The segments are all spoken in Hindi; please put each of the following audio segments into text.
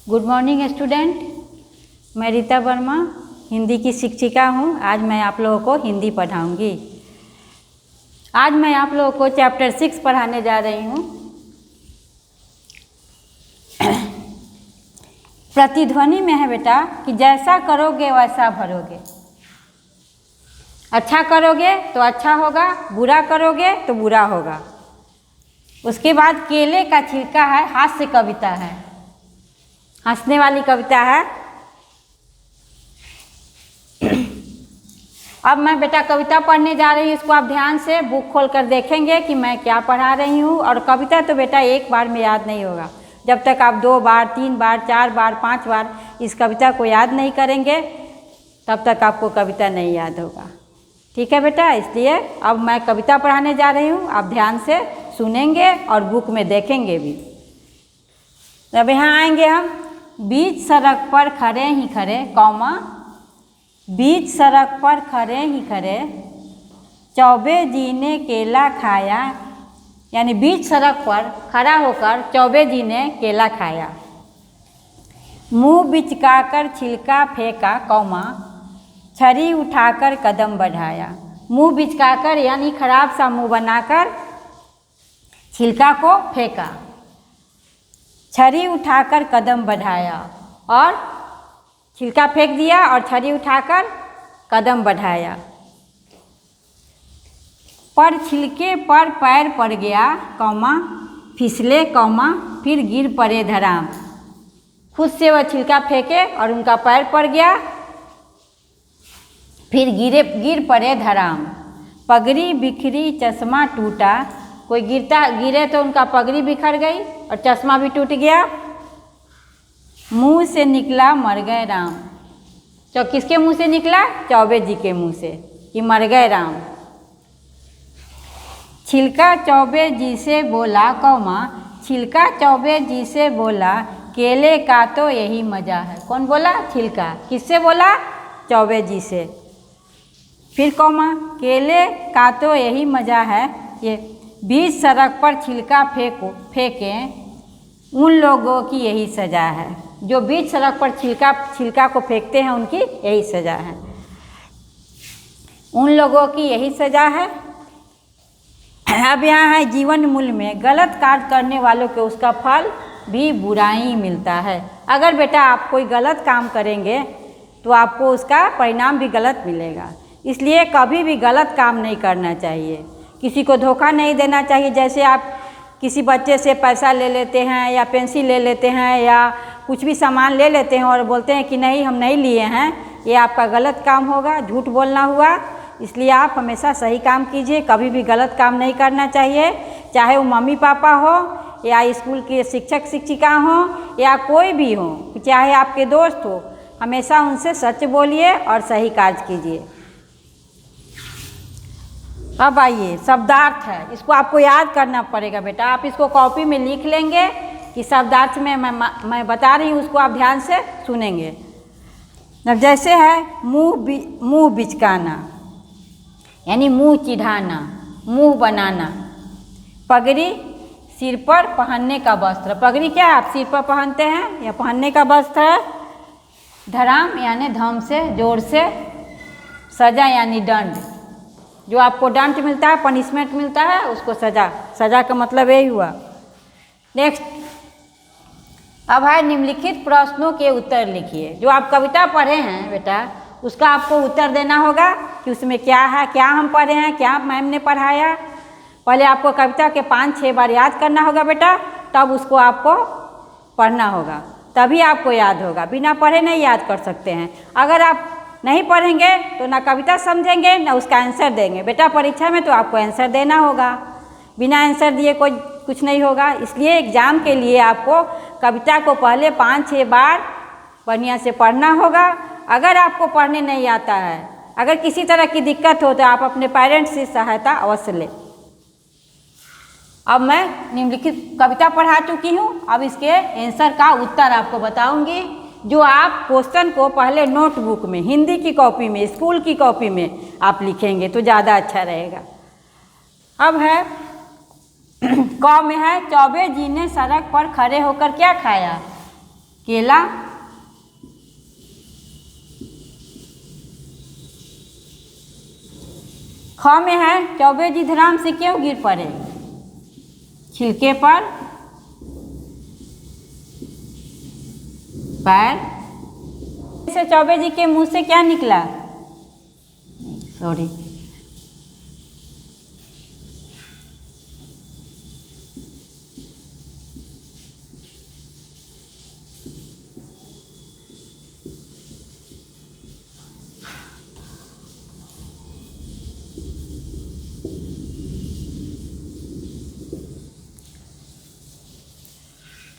गुड मॉर्निंग स्टूडेंट, मैं रीता वर्मा हिंदी की शिक्षिका हूँ। आज मैं आप लोगों को हिंदी पढ़ाऊँगी। आज मैं आप लोगों को चैप्टर 6 पढ़ाने जा रही हूँ। प्रतिध्वनि में है बेटा कि जैसा करोगे वैसा भरोगे। अच्छा करोगे तो अच्छा होगा, बुरा करोगे तो बुरा होगा। उसके बाद केले का छिलका है, हास्य कविता है, हंसने वाली कविता है। अब मैं बेटा कविता पढ़ने जा रही हूँ, इसको आप ध्यान से बुक खोल कर देखेंगे कि मैं क्या पढ़ा रही हूँ। और कविता तो बेटा एक बार में याद नहीं होगा, जब तक आप 2 बार 3 बार 4 बार 5 बार इस कविता को याद नहीं करेंगे तब तक आपको कविता नहीं याद होगा। ठीक है बेटा, इसलिए अब मैं कविता पढ़ाने जा रही हूँ, आप ध्यान से सुनेंगे और बुक में देखेंगे भी। अब यहाँ आएंगे हम। बीच सड़क पर खड़े ही खड़े, कौमा, बीच सड़क पर खड़े ही खड़े चौबे जी ने केला खाया। यानी बीच सड़क पर खड़ा होकर चौबे जी ने केला खाया। मुंह बिचकाकर छिलका फेंका, कौमा, छड़ी उठाकर कदम बढ़ाया। मुंह बिचकाकर यानी खराब सा मुंह बनाकर छिलका को फेंका, छड़ी उठाकर कदम बढ़ाया और छिलका फेंक दिया और छड़ी उठाकर कदम बढ़ाया। पर छिलके पर पैर पड़ गया, कौमा, फिसले, कौमा, फिर गिर पड़े धड़ाम। खुद से वह छिलका फेंके और उनका पैर पड़ गया, फिर गिर पड़े धड़ाम। पगड़ी बिखरी, चश्मा टूटा। कोई गिरे तो उनका पगड़ी बिखर गई और चश्मा भी टूट गया। मुंह से निकला मर गए राम। तो किसके मुंह से निकला? चौबे जी के मुंह से कि मर गए राम। छिलका चौबे जी से बोला, कौमा, छिलका चौबे जी से बोला, केले का तो यही मज़ा है। कौन बोला? छिलका। किससे बोला? चौबे जी से। फिर कौमा, केले का तो यही मज़ा है, ये बीच सड़क पर छिलका फेंकें उन लोगों की यही सज़ा है। जो बीच सड़क पर छिलका को फेंकते हैं उनकी यही सज़ा है। उन लोगों की यही सज़ा है। अब यहाँ है जीवन मूल्य में गलत कार्य करने वालों को उसका फल भी बुरा ही मिलता है। अगर बेटा आप कोई गलत काम करेंगे तो आपको उसका परिणाम भी गलत मिलेगा। इसलिए कभी भी गलत काम नहीं करना चाहिए, किसी को धोखा नहीं देना चाहिए। जैसे आप किसी बच्चे से पैसा ले लेते हैं या पेंसिल ले लेते हैं या कुछ भी सामान ले लेते हैं और बोलते हैं कि नहीं हम नहीं लिए हैं, ये आपका गलत काम होगा, झूठ बोलना हुआ। इसलिए आप हमेशा सही काम कीजिए, कभी भी गलत काम नहीं करना चाहिए। चाहे वो मम्मी पापा हो या स्कूल के शिक्षक शिक्षिका हो या कोई भी हो, चाहे आपके दोस्त हो, हमेशा उनसे सच बोलिए और सही कार्य कीजिए। अब आइए, शब्दार्थ है, इसको आपको याद करना पड़ेगा बेटा। आप इसको कॉपी में लिख लेंगे कि शब्दार्थ में मैं बता रही हूँ, उसको आप ध्यान से सुनेंगे। अब जैसे है मुंह बिचकाना यानी मुंह चिढ़ाना, मुंह बनाना। पगड़ी सिर पर पहनने का वस्त्र। पगड़ी क्या है? आप सिर पर पहनते हैं या पहनने का वस्त्र है। धड़ाम यानी धम से, जोर से। सजा यानी दंड, जो आपको दंड मिलता है, पनिशमेंट मिलता है, उसको सजा का मतलब यही हुआ। नेक्स्ट, अब है निम्नलिखित प्रश्नों के उत्तर लिखिए। जो आप कविता पढ़े हैं बेटा उसका आपको उत्तर देना होगा कि उसमें क्या है, क्या हम पढ़े हैं, क्या मैम ने पढ़ाया। पहले आपको कविता के 5-6 बार याद करना होगा बेटा, तब उसको आपको पढ़ना होगा, तभी आपको याद होगा। बिना पढ़े नहीं याद कर सकते हैं। अगर आप नहीं पढ़ेंगे तो ना कविता समझेंगे ना उसका आंसर देंगे। बेटा परीक्षा में तो आपको आंसर देना होगा, बिना आंसर दिए कोई कुछ नहीं होगा। इसलिए एग्ज़ाम के लिए आपको कविता को पहले 5-6 बार बढ़िया से पढ़ना होगा। अगर आपको पढ़ने नहीं आता है, अगर किसी तरह की दिक्कत हो तो आप अपने पेरेंट्स से सहायता अवश्य लें। अब मैं निम्नलिखित कविता पढ़ा चुकी हूँ, अब इसके आंसर का उत्तर आपको बताऊँगी, जो आप क्वेश्चन को पहले नोटबुक में, हिंदी की कॉपी में, स्कूल की कॉपी में आप लिखेंगे तो ज़्यादा अच्छा रहेगा। अब है क में है चौबे जी ने सड़क पर खड़े होकर क्या खाया। केला, ख में है चौबे जी धराम से क्यों गिर पड़े, छिलके पर पैर से चौबे जी के मुंह से क्या निकला, सॉरी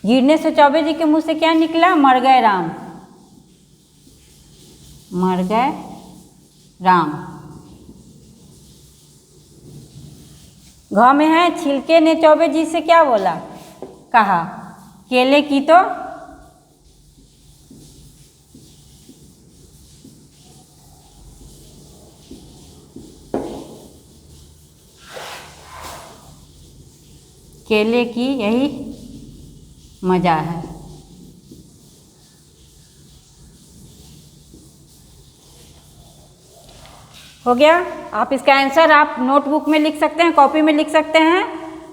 गिरने से चौबे जी के मुंह से क्या निकला, मर गए राम, मर गए राम। घ में है छिलके ने चौबे जी से क्या बोला, कहा केले की तो केले की यही मजा है। हो गया। आप इसका आंसर आप नोटबुक में लिख सकते हैं, कॉपी में लिख सकते हैं।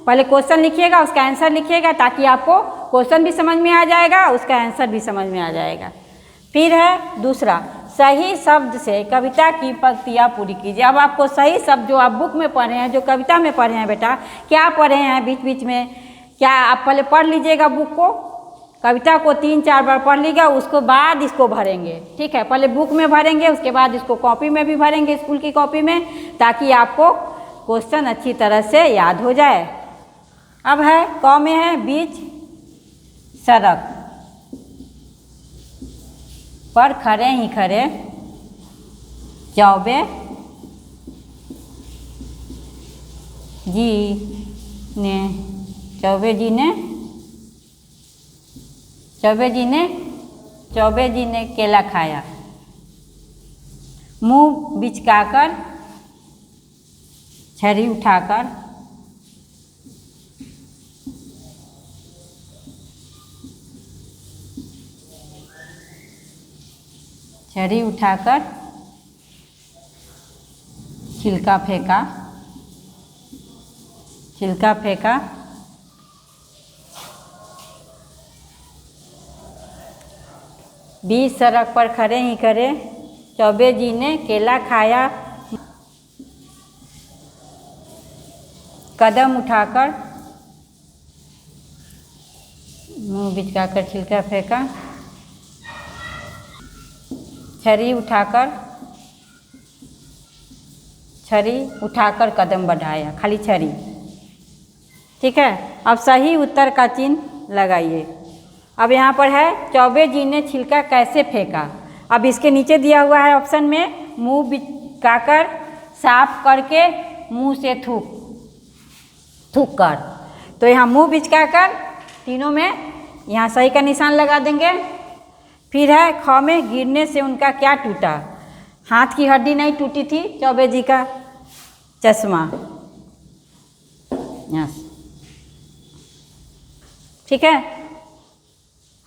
पहले क्वेश्चन लिखिएगा, उसका आंसर लिखिएगा, ताकि आपको क्वेश्चन भी समझ में आ जाएगा, उसका आंसर भी समझ में आ जाएगा। फिर है दूसरा, सही शब्द से कविता की पंक्तियाँ पूरी कीजिए। अब आपको सही शब्द जो आप बुक में पढ़े हैं, जो कविता में पढ़े हैं, बेटा क्या पढ़े हैं बीच बीच में, क्या आप पहले पढ़ लीजिएगा बुक को, कविता को 3-4 बार पढ़ लीजिएगा, उसके बाद इसको भरेंगे। ठीक है, पहले बुक में भरेंगे, उसके बाद इसको कॉपी में भी भरेंगे, स्कूल की कॉपी में, ताकि आपको क्वेश्चन अच्छी तरह से याद हो जाए। अब है क में है बीच सड़क पर खड़े ही खड़े चौबे जी ने चौबे जी ने केला खाया, मुंह बिचकाकर छड़ी उठाकर छिलका फेंका, बीच सड़क पर खड़े ही खड़े चौबे जी ने केला खाया, कदम उठाकर मुंह बिचकाकर छिलका फेंका, छड़ी उठाकर कदम बढ़ाया, खाली छड़ी। ठीक है, अब सही उत्तर का चिन्ह लगाइए। अब यहाँ पर है चौबे जी ने छिलका कैसे फेंका। अब इसके नीचे दिया हुआ है ऑप्शन में, मुंह बिचकाकर, साफ करके, मुंह से थूक कर। तो यहाँ मुंह बिचकाकर, तीनों में यहाँ सही का निशान लगा देंगे। फिर है ख में गिरने से उनका क्या टूटा, हाथ की हड्डी नहीं टूटी थी, चौबे जी का चश्मा। यस, ठीक है।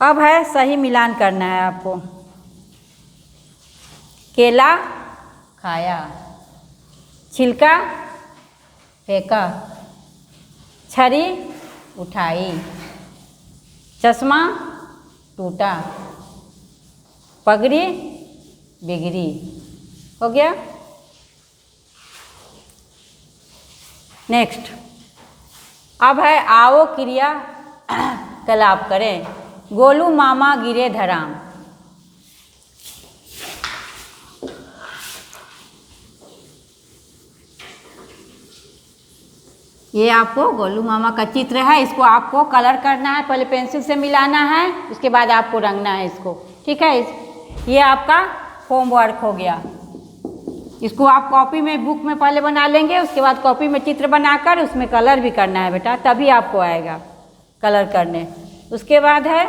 अब है सही मिलान करना है आपको। केला खाया, छिलका फेंका, छड़ी उठाई, चश्मा टूटा, पगड़ी बिगड़ी। हो गया। नेक्स्ट, अब है आओ क्रिया कलाप करें। गोलू मामा गिरे धराम। ये आपको गोलू मामा का चित्र है, इसको आपको कलर करना है, पहले पेंसिल से मिलाना है, उसके बाद आपको रंगना है इसको। ठीक है, ये आपका होमवर्क हो गया। इसको आप कॉपी में, बुक में पहले बना लेंगे, उसके बाद कॉपी में चित्र बनाकर उसमें कलर भी करना है बेटा, तभी आपको आएगा कलर करने। उसके बाद है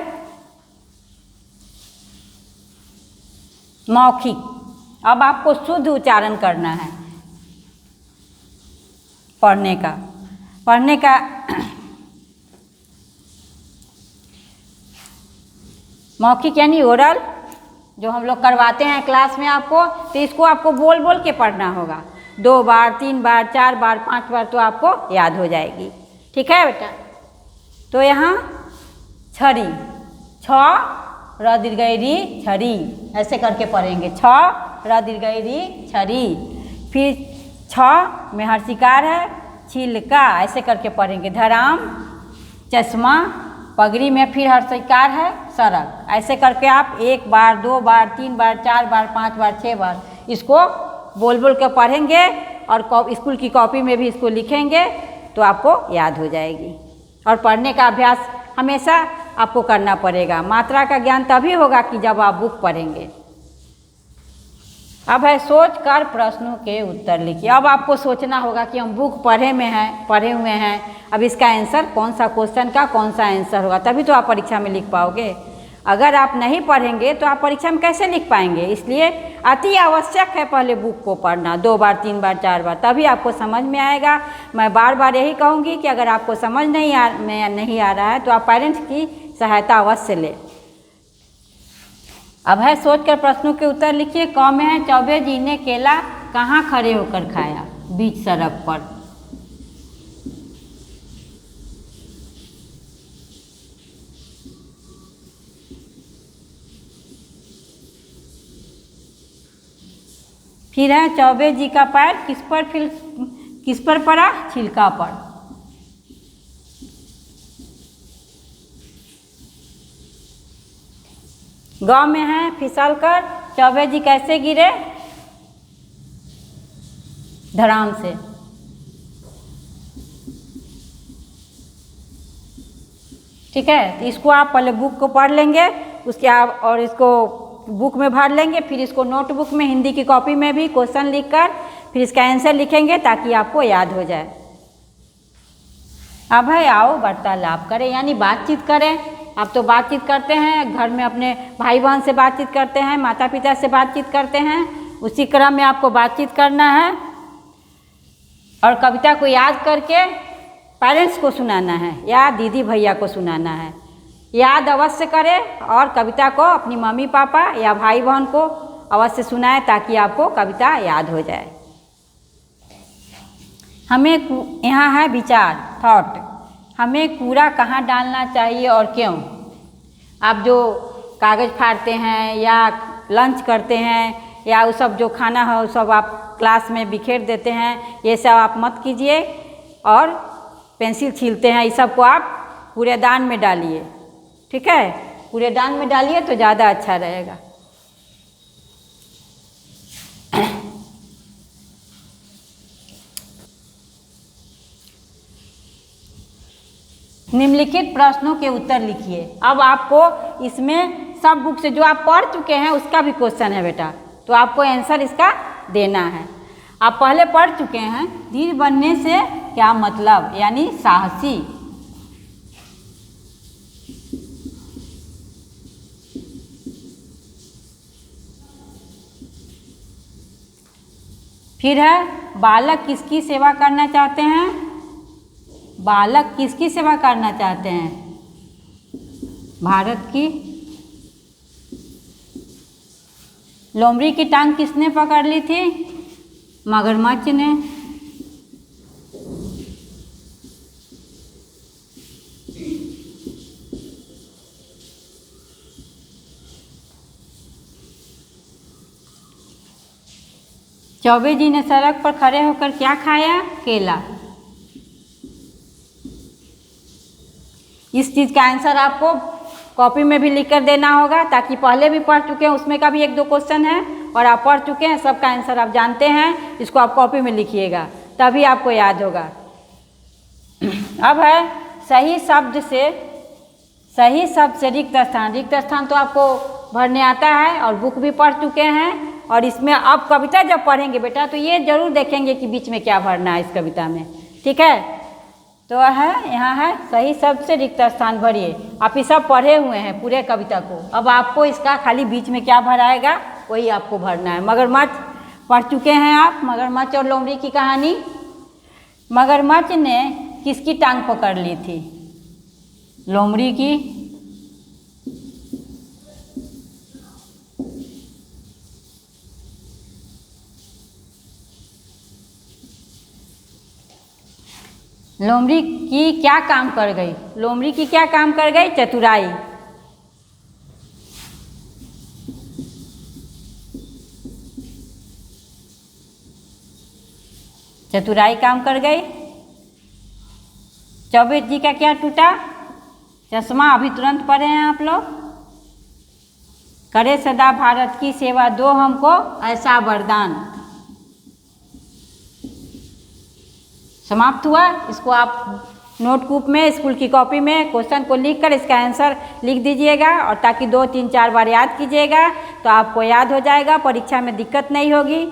मौखिक। अब आपको शुद्ध उच्चारण करना है पढ़ने का। मौखिक यानी ओरल, जो हम लोग करवाते हैं क्लास में आपको, तो इसको आपको बोल बोल के पढ़ना होगा। 2 बार, 3 बार, 4 बार, 5 बार तो आपको याद हो जाएगी। ठीक है बेटा। तो यहाँ छरी, छ र दीर्घ री छरी, ऐसे करके पढ़ेंगे। छ र दीर्घ री छरी। फिर छ में हर्षिकार है, छिलका, ऐसे करके पढ़ेंगे। धराम चश्मा, पगड़ी में फिर हर्षिकार है, सरक, ऐसे करके आप 1 बार, 2 बार, 3 बार, 4 बार, 5 बार, 6 बार इसको बोल बोल के पढ़ेंगे और स्कूल की कॉपी में भी इसको लिखेंगे तो आपको याद हो जाएगी। और पढ़ने का अभ्यास हमेशा आपको करना पड़ेगा। मात्रा का ज्ञान तभी होगा कि जब आप बुक पढ़ेंगे। अब है सोच कर प्रश्नों के उत्तर लिखिए। अब आपको सोचना होगा कि हम बुक पढ़े हुए हैं, अब इसका आंसर कौन सा क्वेश्चन का कौन सा आंसर होगा, तभी तो आप परीक्षा में लिख पाओगे। अगर आप नहीं पढ़ेंगे तो आप परीक्षा में कैसे लिख पाएंगे। इसलिए अति आवश्यक है पहले बुक को पढ़ना 2 बार, 3 बार, 4 बार, तभी आपको समझ में आएगा। मैं बार बार यही कहूँगी कि अगर आपको समझ नहीं आ रहा है तो आप पेरेंट्स की सहायता अवश्य लें। अब है सोच कर प्रश्नों के उत्तर लिखिए। क में है चौबे जी ने केला कहाँ खड़े होकर खाया? बीच सड़क पर। फिर है चौबे जी का पैर किस पर पड़ा? छिलका पर। गांव में है फिसल कर चौबे जी कैसे गिरे? धड़ाम से। ठीक है, तो इसको आप पहले बुक को पढ़ लेंगे, उसके आप और इसको बुक में भर लेंगे, फिर इसको नोटबुक में हिंदी की कॉपी में भी क्वेश्चन लिखकर फिर इसका आंसर लिखेंगे ताकि आपको याद हो जाए। अब है आओ वार्तालाप करें, यानी बातचीत करें। आप तो बातचीत करते हैं, घर में अपने भाई बहन से बातचीत करते हैं, माता पिता से बातचीत करते हैं, उसी क्रम में आपको बातचीत करना है और कविता को याद करके पेरेंट्स को सुनाना है या दीदी भैया को सुनाना है। याद अवश्य करें और कविता को अपनी मम्मी पापा या भाई बहन को अवश्य सुनाएं ताकि आपको कविता याद हो जाए। हमें यहाँ है विचार, थॉट। हमें कूड़ा कहाँ डालना चाहिए और क्यों? आप जो कागज़ फाड़ते हैं या लंच करते हैं या वो सब जो खाना है वो सब आप क्लास में बिखेर देते हैं, ये सब आप मत कीजिए। और पेंसिल छीलते हैं, ये सब को आप कूड़ेदान में डालिए। ठीक है, कूड़ेदान में डालिए तो ज़्यादा अच्छा रहेगा। निम्नलिखित प्रश्नों के उत्तर लिखिए। अब आपको इसमें सब बुक से जो आप पढ़ चुके हैं उसका भी क्वेश्चन है बेटा, तो आपको आंसर इसका देना है। आप पहले पढ़ चुके हैं धीर बनने से क्या मतलब, यानी साहसी। फिर है बालक किसकी सेवा करना चाहते हैं? बालक किसकी सेवा करना चाहते हैं? भारत की। लोमड़ी की टांग किसने पकड़ ली थी? मगरमच्छ ने। चौबे जी ने सड़क पर खड़े होकर क्या खाया? केला। इस चीज़ का आंसर आपको कॉपी में भी लिख कर देना होगा, ताकि पहले भी पढ़ चुके हैं उसमें का भी 1-2 क्वेश्चन है और आप पढ़ चुके हैं सबका आंसर आप जानते हैं, इसको आप कॉपी में लिखिएगा तभी आपको याद होगा। अब है सही शब्द से रिक्त स्थान। रिक्त स्थान तो आपको भरने आता है और बुक भी पढ़ चुके हैं, और इसमें अब कविता जब पढ़ेंगे बेटा तो ये जरूर देखेंगे कि बीच में क्या भरना है इस कविता में। ठीक है, तो है यहाँ है सही शब्द से रिक्त स्थान भरिए। आप ये सब पढ़े हुए हैं पूरे कविता को, अब आपको इसका खाली बीच में क्या भराएगा वही आपको भरना है। मगरमच्छ पढ़ चुके हैं आप, मगरमच्छ और लोमड़ी की कहानी। मगरमच्छ ने किसकी टांग पकड़ ली थी? लोमड़ी की। लोमड़ी की क्या काम कर गई? लोमड़ी की क्या काम कर गई? चतुराई। चतुराई काम कर गई। चौबे जी का क्या टूटा? चश्मा। अभी तुरंत पढ़े हैं आप लोग। करे सदा भारत की सेवा, दो हमको ऐसा वरदान। समाप्त हुआ। इसको आप नोटबुक में, स्कूल की कॉपी में क्वेश्चन को लिखकर इसका आंसर लिख दीजिएगा, और ताकि 2, 3, 4 बार याद कीजिएगा तो आपको याद हो जाएगा, परीक्षा में दिक्कत नहीं होगी।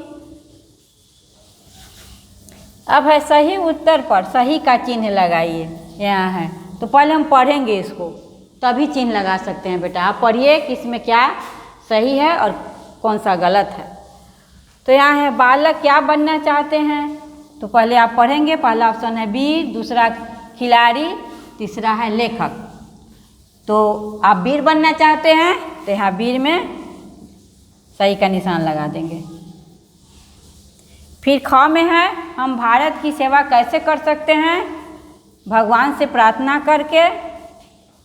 अब है सही उत्तर पर सही का चिन्ह लगाइए। यहाँ है, तो पहले हम पढ़ेंगे इसको, तभी चिन्ह लगा सकते हैं बेटा। आप पढ़िए कि इसमें क्या सही है और कौन सा गलत है। तो यहाँ है बालक क्या बनना चाहते हैं, तो पहले आप पढ़ेंगे। पहला ऑप्शन है वीर, दूसरा खिलाड़ी, तीसरा है लेखक। तो आप वीर बनना चाहते हैं तो यहाँ वीर में सही का निशान लगा देंगे। फिर ख में है हम भारत की सेवा कैसे कर सकते हैं? भगवान से प्रार्थना करके,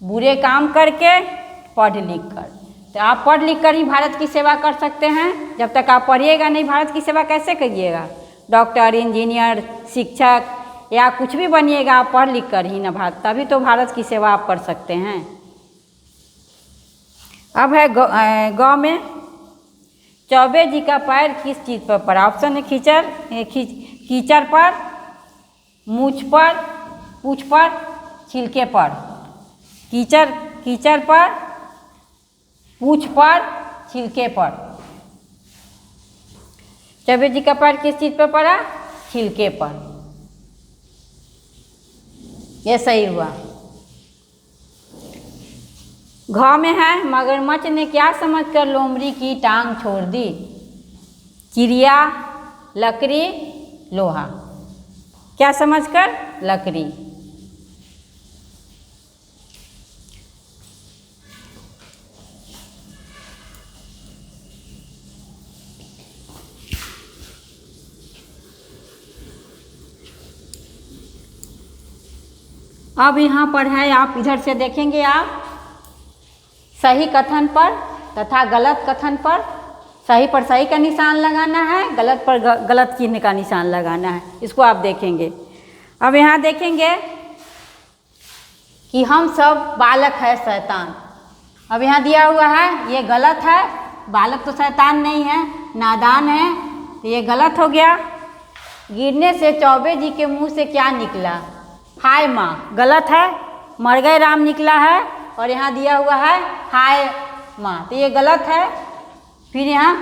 बुरे काम करके, पढ़ लिख कर। तो आप पढ़ लिख कर ही भारत की सेवा कर सकते हैं। जब तक आप पढ़िएगा नहीं, भारत की सेवा कैसे करिएगा? डॉक्टर, इंजीनियर, शिक्षक या कुछ भी बनिएगा, आप पढ़ लिख कर ही ना भारत, तभी तो भारत की सेवा आप कर सकते हैं। अब है ग में चौबे जी का पैर किस चीज़ पर पड़ा? ऑप्शन है कीचड़ पर, मूछ पर, पूछ पर, छिलके पर। कीचड़ पर, पूछ पर, छिलके पर। चौबे जी का पैर किस चीज़ पर पड़ा? छिलके पर। यह सही हुआ। घ में है मगरमच्छ ने क्या समझकर लोमड़ी की टांग छोड़ दी? चिड़िया, लकड़ी, लोहा। क्या समझकर? लकड़ी। अब यहाँ पर है, आप इधर से देखेंगे, आप सही कथन पर तथा गलत कथन पर। सही पर सही का निशान लगाना है, गलत पर गलत चिन्ह का निशान लगाना है। इसको आप देखेंगे। अब यहाँ देखेंगे कि हम सब बालक है शैतान। अब यहाँ दिया हुआ है, ये गलत है। बालक तो शैतान नहीं है, नादान है, तो ये गलत हो गया। गिरने से चौबे जी के मुंह से क्या निकला? हाय माँ, गलत है। मर गए राम निकला है, और यहाँ दिया हुआ है हाय माँ, तो ये गलत है। फिर यहाँ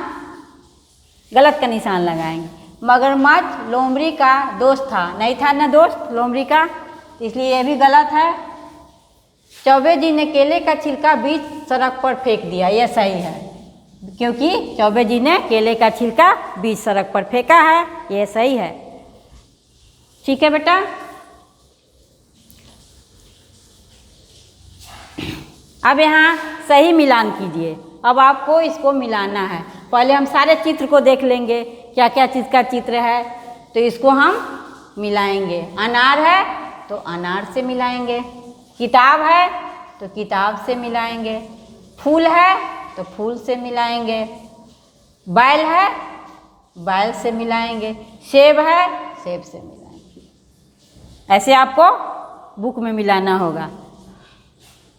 गलत का निशान लगाएंगे। मगरमच्छ लोमड़ी का दोस्त था, नहीं था ना दोस्त लोमड़ी का, इसलिए ये भी गलत है। चौबे जी ने केले का छिलका बीच सड़क पर फेंक दिया, यह सही है, क्योंकि चौबे जी ने केले का छिलका बीच सड़क पर फेंका है, यह सही है। ठीक है बेटा। अब यहाँ सही मिलान कीजिए। अब आपको इसको मिलाना है। पहले हम सारे चित्र को देख लेंगे, क्या क्या चीज़ का चित्र है, तो इसको हम मिलाएंगे। अनार है तो अनार से मिलाएंगे, किताब है तो किताब से मिलाएंगे, फूल है तो फूल से मिलाएंगे, बैल है बैल से मिलाएंगे, सेब है सेब से मिलाएंगे। ऐसे आपको बुक में मिलाना होगा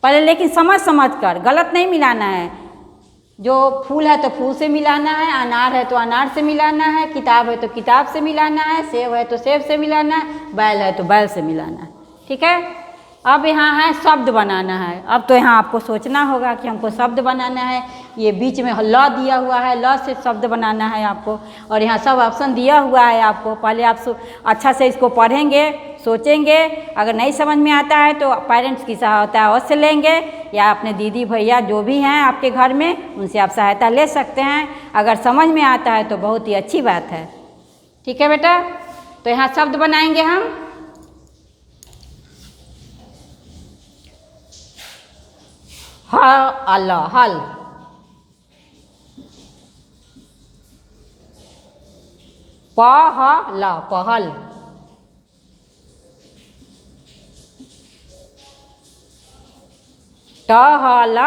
पहले, लेकिन समझ समझ कर, गलत नहीं मिलाना है। जो फूल है तो फूल से मिलाना है, अनार है तो अनार से मिलाना है, किताब है तो किताब से मिलाना है, सेब है तो सेब से मिलाना है, बैल है तो बैल से मिलाना है। ठीक है। अब यहाँ है शब्द बनाना है। अब तो यहाँ आपको सोचना होगा कि हमको शब्द बनाना है। ये बीच में ल दिया हुआ है, ल से शब्द बनाना है आपको, और यहाँ सब ऑप्शन दिया हुआ है आपको। पहले आप अच्छा से इसको पढ़ेंगे, सोचेंगे। अगर नहीं समझ में आता है तो पेरेंट्स की सहायता अवश्य लेंगे, या अपने दीदी भैया जो भी हैं आपके घर में, उनसे आप सहायता ले सकते हैं। अगर समझ में आता है तो बहुत ही अच्छी बात है। ठीक है बेटा। तो यहाँ शब्द बनाएंगे हम। हल, हल, पहल, पहल, टहल,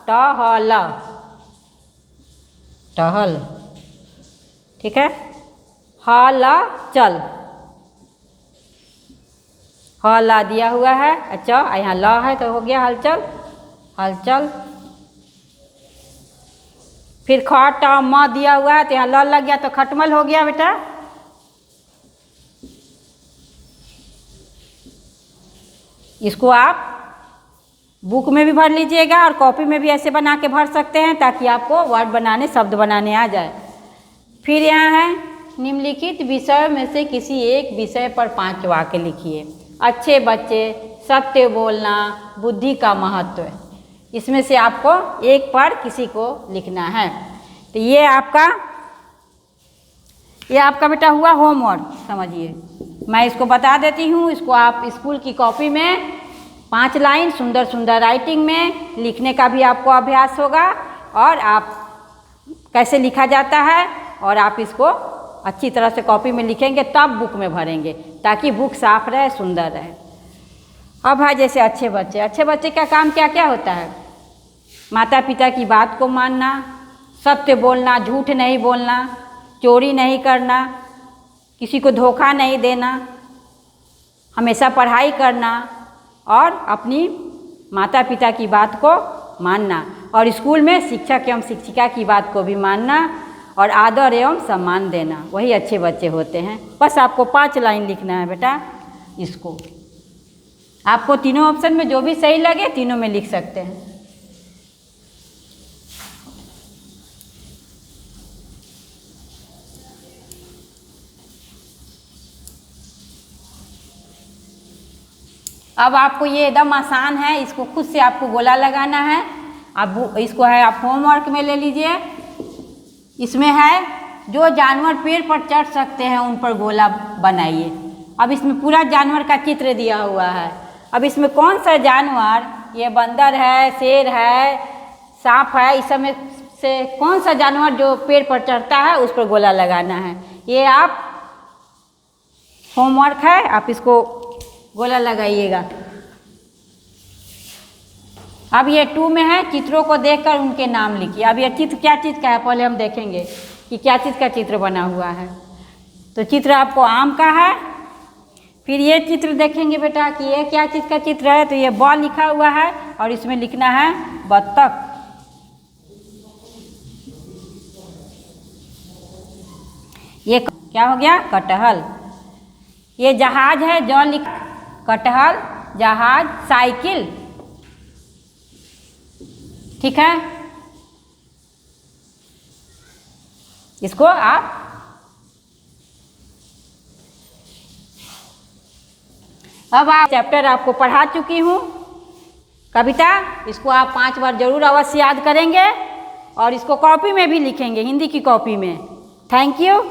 टहल, टहल, ठीक है। हल चल, हला दिया हुआ है, अच्छा यहाँ ल है तो हो गया हलचल, हलचल। फिर ख ट म दिया हुआ है तो यहाँ ल लग गया तो खटमल हो गया बेटा। इसको आप बुक में भी भर लीजिएगा और कॉपी में भी ऐसे बना के भर सकते हैं ताकि आपको वर्ड बनाने, शब्द बनाने आ जाए। फिर यहाँ है निम्नलिखित विषय में से किसी एक विषय पर 5 वाक्य लिखिए। अच्छे बच्चे, सत्य बोलना, बुद्धि का महत्व। इसमें से आपको एक पर किसी को लिखना है। तो ये आपका बेटा हुआ होमवर्क, समझिए। मैं इसको बता देती हूँ, इसको आप स्कूल की कॉपी में 5 लाइन सुंदर सुंदर राइटिंग में लिखने का भी आपको अभ्यास होगा और आप कैसे लिखा जाता है और आप इसको अच्छी तरह से कॉपी में लिखेंगे तब बुक में भरेंगे ताकि बुक साफ रहे, सुंदर रहे। अब है जैसे अच्छे बच्चे का काम क्या क्या होता है? माता पिता की बात को मानना, सत्य बोलना, झूठ नहीं बोलना, चोरी नहीं करना, किसी को धोखा नहीं देना, हमेशा पढ़ाई करना और अपनी माता पिता की बात को मानना और स्कूल में शिक्षक एवं शिक्षिका की बात को भी मानना और आदर एवं सम्मान देना। वही अच्छे बच्चे होते हैं। बस आपको 5 लाइन लिखना है बेटा। इसको आपको तीनों ऑप्शन में जो भी सही लगे तीनों में लिख सकते हैं। अब आपको ये एकदम आसान है, इसको खुद से आपको गोला लगाना है। अब इसको है आप होमवर्क में ले लीजिए। इसमें है जो जानवर पेड़ पर चढ़ सकते हैं उन पर गोला बनाइए। अब इसमें पूरा जानवर का चित्र दिया हुआ है। अब इसमें कौन सा जानवर, ये बंदर है, शेर है, सांप है, इस सब में से कौन सा जानवर जो पेड़ पर चढ़ता है उस पर गोला लगाना है। ये आप होमवर्क है, आप इसको गोला लगाइएगा। अब ये 2 में है, चित्रों को देखकर उनके नाम लिखिए। अब ये चित्र क्या चीज़ का है पहले हम देखेंगे कि क्या चीज़ का चित्र बना हुआ है। तो चित्र आपको आम का है। फिर ये चित्र देखेंगे बेटा कि ये क्या चीज़ का चित्र है। तो ये ब लिखा हुआ है और इसमें लिखना है बत्तख। ये क्या हो गया? कटहल। ये जहाज है, ज लिख, कटहल, जहाज, साइकिल, ठीक है। इसको आप अब आप चैप्टर आपको पढ़ा चुकी हूँ कविता। इसको आप 5 बार जरूर अवश्य याद करेंगे और इसको कॉपी में भी लिखेंगे, हिंदी की कॉपी में। Thank you.